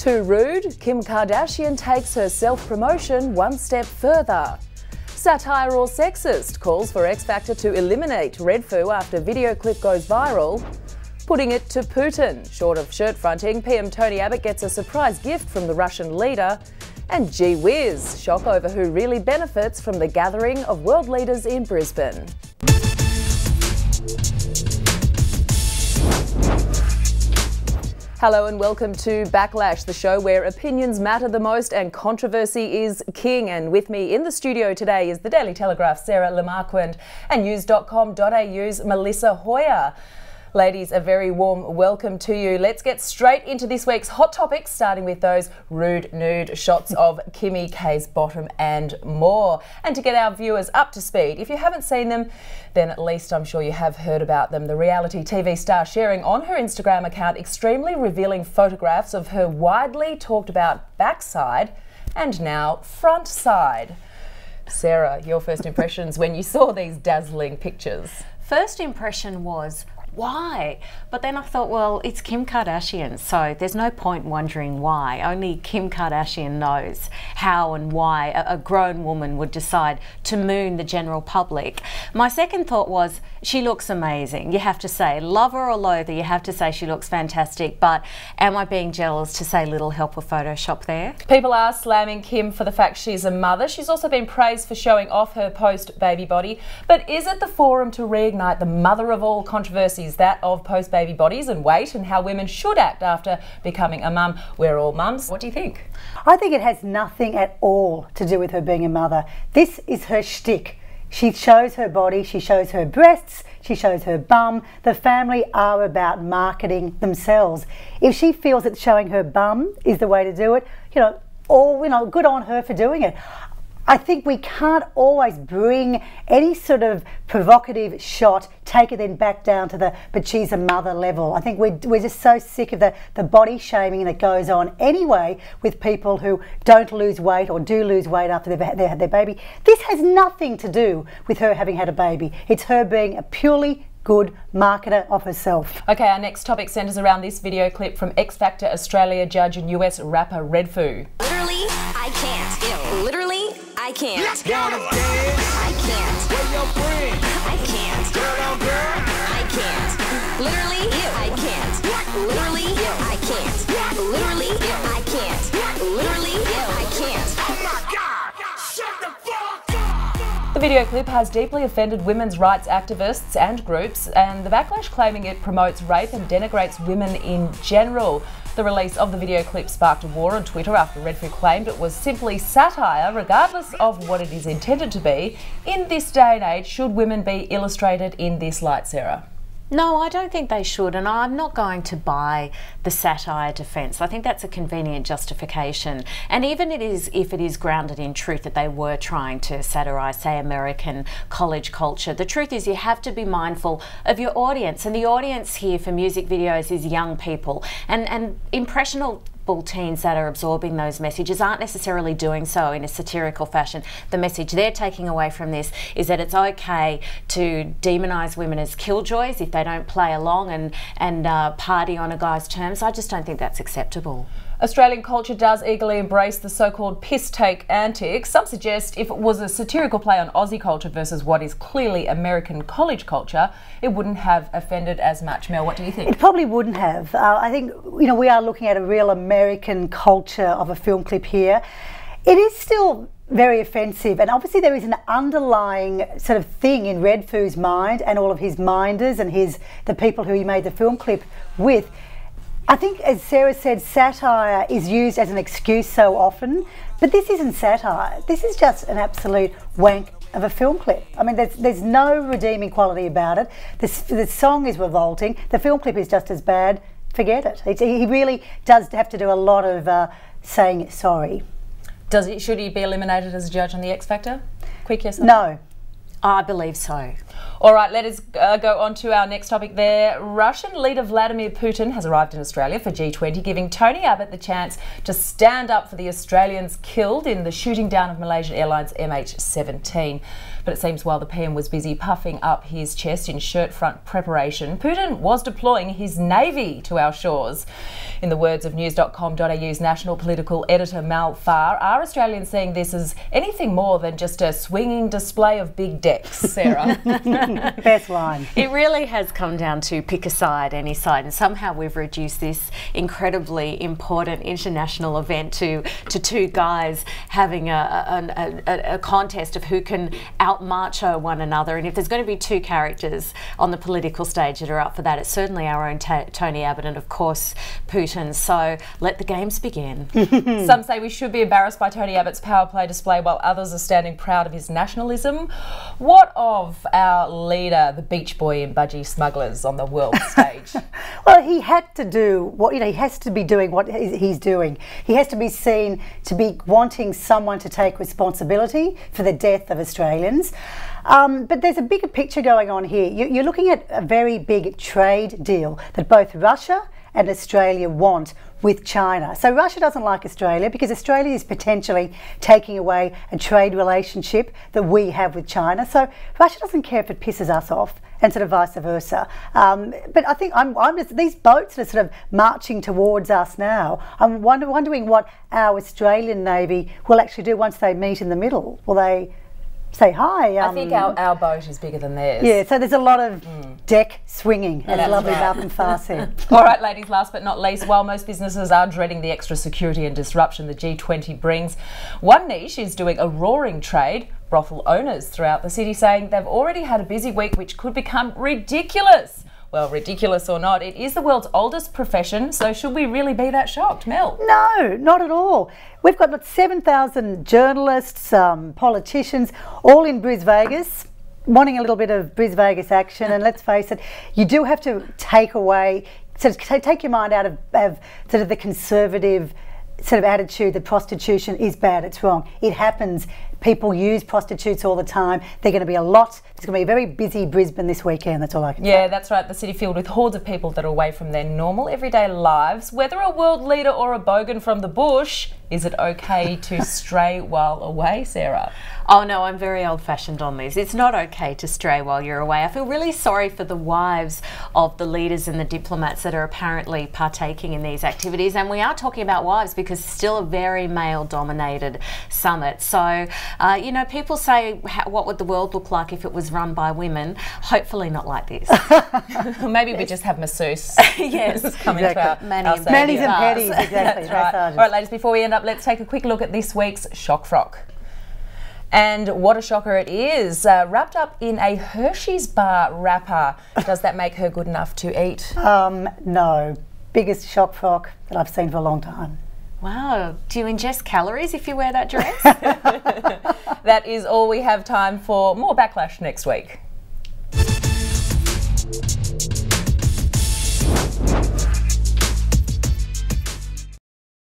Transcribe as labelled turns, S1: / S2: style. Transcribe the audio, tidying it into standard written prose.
S1: Too rude? Kim Kardashian takes her self-promotion one step further. Satire or sexist? Calls for X Factor to eliminate Redfoo after video clip goes viral. Putting it to Putin. Short of shirt fronting, PM Tony Abbott gets a surprise gift from the Russian leader. And gee whiz, shock over who really benefits from the gathering of world leaders in Brisbane. Hello and welcome to Backlash, the show where opinions matter the most and controversy is king. And with me in the studio today is the Daily Telegraph's Sarah Lemarquand and news.com.au's Melissa Hoyer. Ladies, a very warm welcome to you. Let's get straight into this week's hot topics, starting with those rude nude shots of Kimmy K's bottom and more. And to get our viewers up to speed, if you haven't seen them, then at least I'm sure you have heard about them. The reality TV star sharing on her Instagram account extremely revealing photographs of her widely talked about backside and now front side. Sarah, your first impressions when you saw these dazzling pictures?
S2: First impression was, why? But then I thought, well, it's Kim Kardashian, so there's no point wondering why. Only Kim Kardashian knows how and why a grown woman would decide to moon the general public. My second thought was, she looks amazing, you have to say. Love her or loathe her, you have to say she looks fantastic, but am I being jealous to say little help with Photoshop there?
S1: People are slamming Kim for the fact she's a mother. She's also been praised for showing off her post-baby body. But is it the forum to reignite the mother of all controversies, that of post-baby bodies and weight and how women should act after becoming a mum? We're all mums. What do you think?
S3: I think it has nothing at all to do with her being a mother. This is her shtick. She shows her body, she shows her breasts, she shows her bum. The family are about marketing themselves. If she feels that showing her bum is the way to do it, good on her for doing it. I think we can't always bring any sort of provocative shot, take it then back down to the but she's a mother level. I think we're just so sick of the body shaming that goes on anyway with people who don't lose weight or do lose weight after they've had their baby. This has nothing to do with her having had a baby. It's her being a purely good marketer of herself.
S1: Okay, our next topic centres around this video clip from X Factor Australia judge and US rapper Redfoo.
S4: Literally, I can't. Ew. Literally, I can't.
S5: Let's go.
S4: I can't.
S5: Where your friends?
S4: I can't.
S5: Girl on girl?
S4: I can't. Literally, I can't. Literally, I can't. Literally, I can't. Literally, I can't.
S5: Oh my God! Shut the fuck up!
S1: The video clip has deeply offended women's rights activists and groups, and the Backlash claiming it promotes rape and denigrates women in general. The release of the video clip sparked a war on Twitter after Redfoo claimed it was simply satire, regardless of what it is intended to be. In this day and age, should women be illustrated in this light, Sarah?
S2: No, I don't think they should, and I'm not going to buy the satire defence. I think that's a convenient justification. And even if it is grounded in truth that they were trying to satirise, say, American college culture, the truth is you have to be mindful of your audience. And the audience here for music videos is young people and impressionable teens that are absorbing those messages aren't necessarily doing so in a satirical fashion. The message they're taking away from this is that it's okay to demonise women as killjoys if they don't play along and party on a guy's terms. I just don't think that's acceptable.
S1: Australian culture does eagerly embrace the so-called piss-take antics. Some suggest if it was a satirical play on Aussie culture versus what is clearly American college culture, it wouldn't have offended as much. Mel, what do you think?
S3: It probably wouldn't have. I think, we are looking at a real American culture of a film clip here. It is still very offensive, and obviously there is an underlying sort of thing in Redfoo's mind and all of his minders and the people who he made the film clip with. I think, as Sarah said, satire is used as an excuse so often, but this isn't satire. This is just an absolute wank of a film clip. I mean, there's no redeeming quality about it. The song is revolting. The film clip is just as bad. Forget it. He really does have to do a lot of saying sorry.
S1: Should he be eliminated as a judge on the X Factor? Quick yes or
S3: no?
S2: I believe so.
S1: All right, let us go on to our next topic there. Russian leader Vladimir Putin has arrived in Australia for G20, giving Tony Abbott the chance to stand up for the Australians killed in the shooting down of Malaysian Airlines MH17. But it seems while the PM was busy puffing up his chest in shirt front preparation, Putin was deploying his navy to our shores. In the words of news.com.au's national political editor Mal Farr, are Australians seeing this as anything more than just a swinging display of big decks, Sarah?
S3: Best line.
S2: It really has come down to pick a side, any side, and somehow we've reduced this incredibly important international event to two guys having a contest of who can out-macho one another. And if there's going to be two characters on the political stage that are up for that, it's certainly our own Tony Abbott and of course Putin. So let the games begin.
S1: Some say we should be embarrassed by Tony Abbott's power play display while others are standing proud of his nationalism. What of our leader, the beach boy in Budgie Smugglers on the world stage?
S3: Well, he had to do what, he has to be doing what he's doing. He has to be seen to be wanting someone to take responsibility for the death of Australians. But there's a bigger picture going on here. You're looking at a very big trade deal that both Russia and Australia want with China. So Russia doesn't like Australia because Australia is potentially taking away a trade relationship that we have with China. So Russia doesn't care if it pisses us off, and sort of vice versa. But I think I'm just, these boats are sort of marching towards us now. I'm wondering what our Australian Navy will actually do once they meet in the middle. Will they say hi?
S1: I think our boat is bigger than theirs.
S3: Yeah, so there's a lot of deck swinging, as lovely Malcolm Farr said.
S1: All right, ladies, last but not least, while most businesses are dreading the extra security and disruption the G20 brings, one niche is doing a roaring trade. Brothel owners throughout the city saying they've already had a busy week which could become ridiculous. Well, ridiculous or not, it is the world's oldest profession, so should we really be that shocked, Mel?
S3: No, not at all. We've got 7,000 journalists, politicians, all in Bris Vegas, wanting a little bit of Bris Vegas action. And let's face it, you do have to take your mind out of sort of the conservative sort of attitude that prostitution is bad, it's wrong. It happens. People use prostitutes all the time. They're going to be a lot. It's going to be a very busy Brisbane this weekend, that's all I can say.
S1: Yeah, that's right. The city filled with hordes of people that are away from their normal everyday lives. Whether a world leader or a bogan from the bush, is it okay to stray while away, Sarah?
S2: Oh no, I'm very old-fashioned on this. It's not okay to stray while you're away. I feel really sorry for the wives of the leaders and the diplomats that are apparently partaking in these activities. And we are talking about wives because it's still a very male-dominated summit. So, you know, people say, what would the world look like if it was run by women? Hopefully not like this.
S1: Maybe we just have masseuse.
S2: Yes,
S1: coming to our
S3: Mannies and petties, exactly.
S1: That's right. All right, ladies, before we end up, let's take a quick look at this week's Shock Frock. And what a shocker it is. Wrapped up in a Hershey's bar wrapper. Does that make her good enough to eat?
S3: No. Biggest shock frock that I've seen for a long time.
S2: Wow. Do you ingest calories if you wear that dress?
S1: That is all we have time for. More Backlash next week.